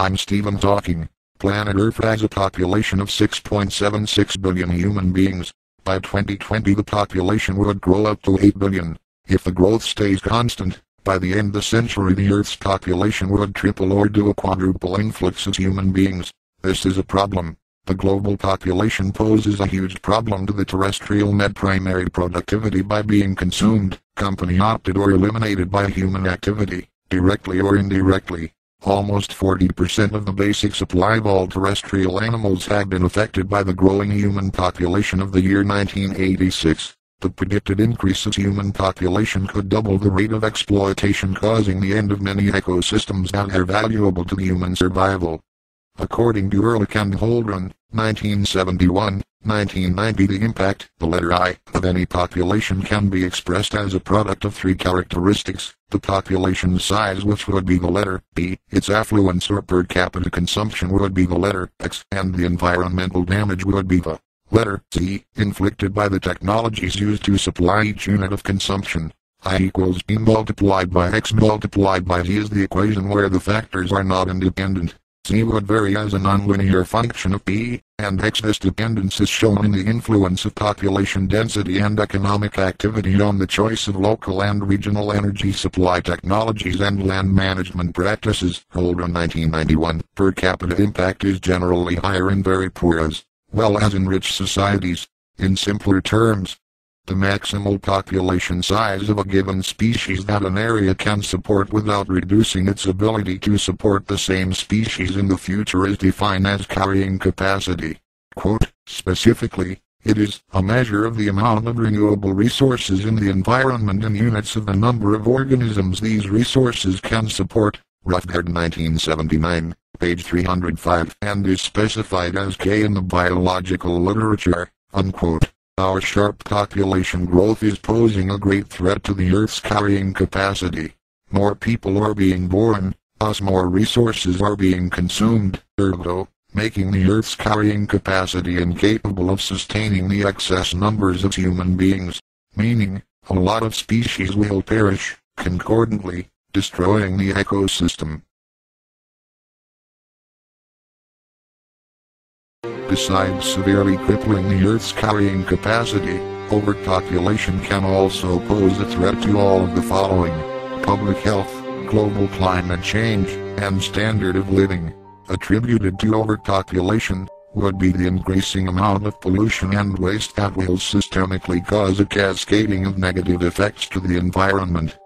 I'm Stephen talking. Planet Earth has a population of 6.76 billion human beings. By 2020 the population would grow up to 8 billion. If the growth stays constant, by the end of the century the Earth's population would triple or do a quadruple influx of human beings. This is a problem. The global population poses a huge problem to the terrestrial net primary productivity by being consumed, company-opted or eliminated by human activity, directly or indirectly. Almost 40% of the basic supply of all terrestrial animals have been affected by the growing human population of the year 1986. The predicted increase of human population could double the rate of exploitation, causing the end of many ecosystems that are valuable to human survival. According to Ehrlich and Holdren, 1971-1990, the impact, the letter I, of any population can be expressed as a product of three characteristics: the population size, which would be the letter B, its affluence or per capita consumption would be the letter X, and the environmental damage would be the letter Z, inflicted by the technologies used to supply each unit of consumption. I equals B multiplied by X multiplied by Z is the equation where the factors are not independent. Z would vary as a nonlinear function of P, and X. This dependence is shown in the influence of population density and economic activity on the choice of local and regional energy supply technologies and land management practices. Holdren 1991. Per capita impact is generally higher in very poor as well as in rich societies. In simpler terms, the maximal population size of a given species that an area can support without reducing its ability to support the same species in the future is defined as carrying capacity. Quote, specifically, it is a measure of the amount of renewable resources in the environment in units of the number of organisms these resources can support. Roughgard 1979, page 305, and is specified as K in the biological literature. Unquote. Our sharp population growth is posing a great threat to the Earth's carrying capacity. More people are being born, thus more resources are being consumed, ergo, making the Earth's carrying capacity incapable of sustaining the excess numbers of human beings, meaning, a lot of species will perish, concordantly, destroying the ecosystem. Besides severely crippling the Earth's carrying capacity, overpopulation can also pose a threat to all of the following: public health, global climate change, and standard of living. Attributed to overpopulation would be the increasing amount of pollution and waste that will systemically cause a cascading of negative effects to the environment.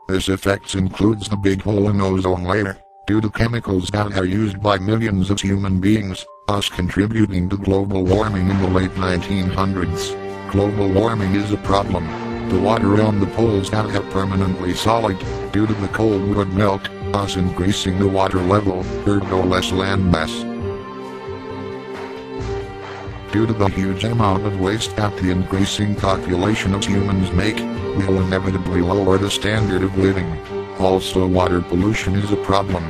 This effects includes the big hole in ozone layer, due to chemicals that are used by millions of human beings, thus contributing to global warming in the late 1900s. Global warming is a problem. The water on the poles that are permanently solid, due to the cold would melt, thus increasing the water level, ergo less land mass. Due to the huge amount of waste that the increasing population of humans make, will inevitably lower the standard of living. Also, water pollution is a problem,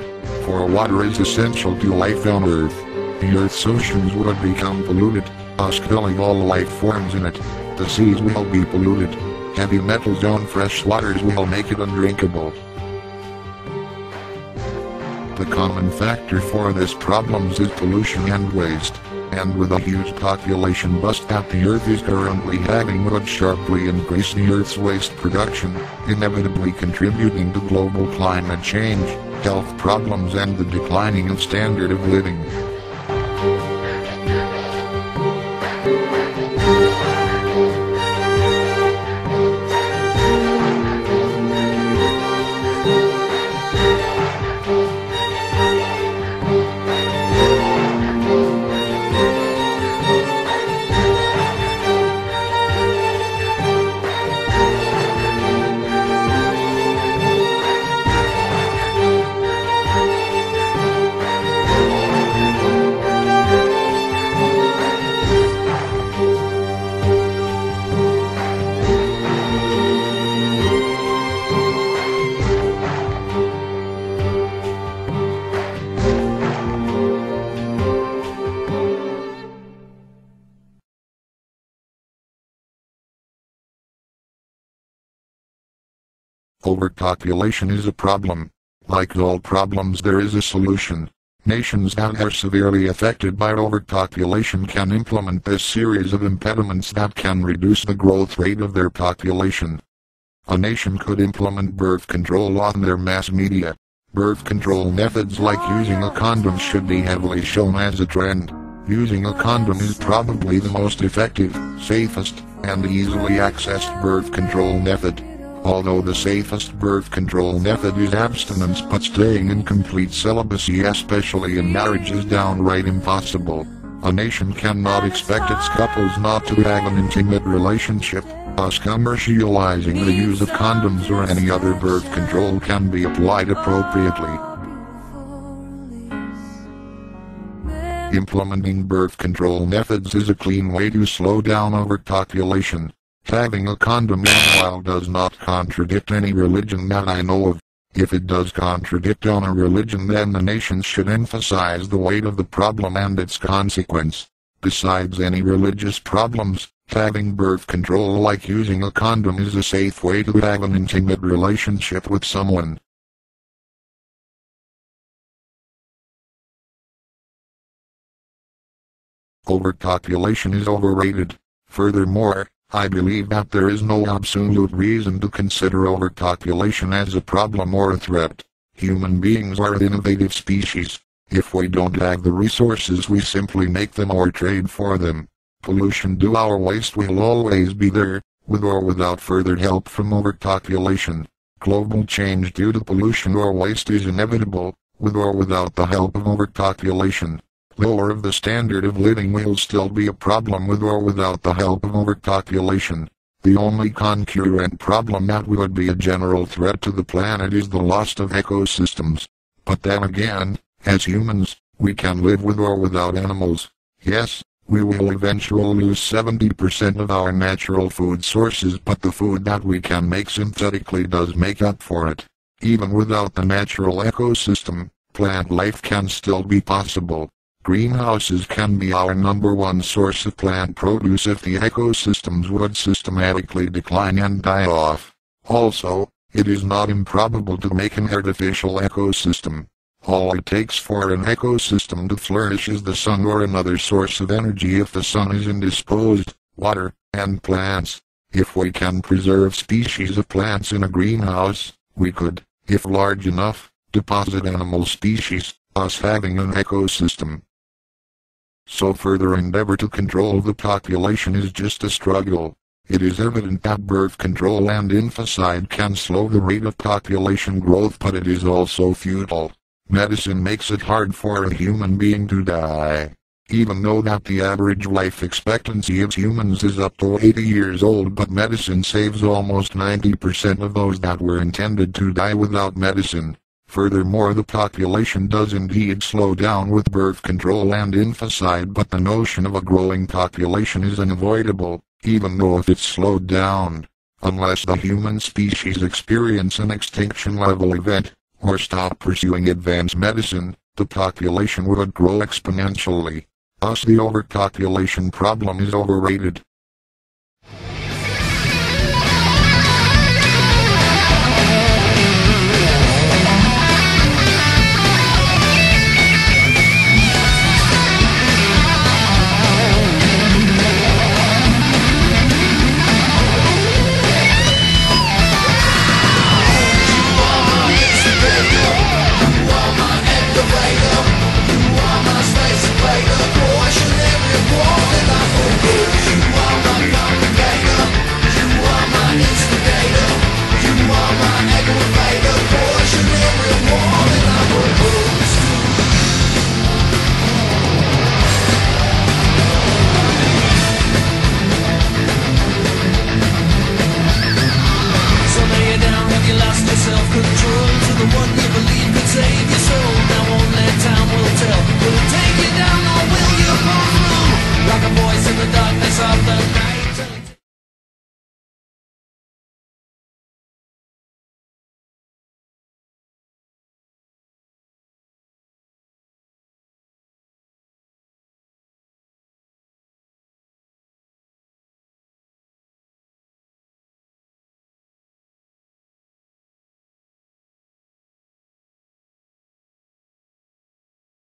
for water is essential to life on Earth. The Earth's oceans would become polluted, thus killing all life forms in it. The seas will be polluted. Heavy metals on fresh waters will make it undrinkable. The common factor for this problems is pollution and waste, and with a huge population bust that the Earth is currently having would sharply increase the Earth's waste production, inevitably contributing to global climate change, health problems and the declining of standard of living. Overpopulation is a problem. Like all problems, there is a solution. Nations that are severely affected by overpopulation can implement this series of impediments that can reduce the growth rate of their population. A nation could implement birth control on their mass media. Birth control methods like using a condom should be heavily shown as a trend. Using a condom is probably the most effective, safest, and easily accessed birth control method. Although the safest birth control method is abstinence, but staying in complete celibacy, especially in marriage, is downright impossible. A nation cannot expect its couples not to have an intimate relationship, thus commercializing the use of condoms or any other birth control can be applied appropriately. Implementing birth control methods is a clean way to slow down overpopulation. Having a condom meanwhile does not contradict any religion that I know of. If it does contradict on a religion, then the nation should emphasize the weight of the problem and its consequence. Besides any religious problems, having birth control like using a condom is a safe way to have an intimate relationship with someone. Overpopulation is overrated. Furthermore, I believe that there is no absolute reason to consider overpopulation as a problem or a threat. Human beings are an innovative species. If we don't have the resources, we simply make them or trade for them. Pollution due to our waste will always be there, with or without further help from overpopulation. Global change due to pollution or waste is inevitable, with or without the help of overpopulation. Lower of the standard of living will still be a problem with or without the help of overpopulation. The only concurrent problem that would be a general threat to the planet is the loss of ecosystems. But then again, as humans, we can live with or without animals. Yes, we will eventually lose 70% of our natural food sources, but the food that we can make synthetically does make up for it. Even without the natural ecosystem, plant life can still be possible. Greenhouses can be our #1 source of plant produce if the ecosystems would systematically decline and die off. Also, it is not improbable to make an artificial ecosystem. All it takes for an ecosystem to flourish is the sun or another source of energy. If the sun is indisposed, water, and plants. If we can preserve species of plants in a greenhouse, we could, if large enough, deposit animal species, thus having an ecosystem. So further endeavor to control the population is just a struggle. It is evident that birth control and infanticide can slow the rate of population growth, but it is also futile. Medicine makes it hard for a human being to die. Even though that the average life expectancy of humans is up to 80 years old, but medicine saves almost 90% of those that were intended to die without medicine. Furthermore, the population does indeed slow down with birth control and infanticide, but the notion of a growing population is unavoidable, even though if it's slowed down. Unless the human species experience an extinction level event, or stop pursuing advanced medicine, the population would grow exponentially. Thus the overpopulation problem is overrated.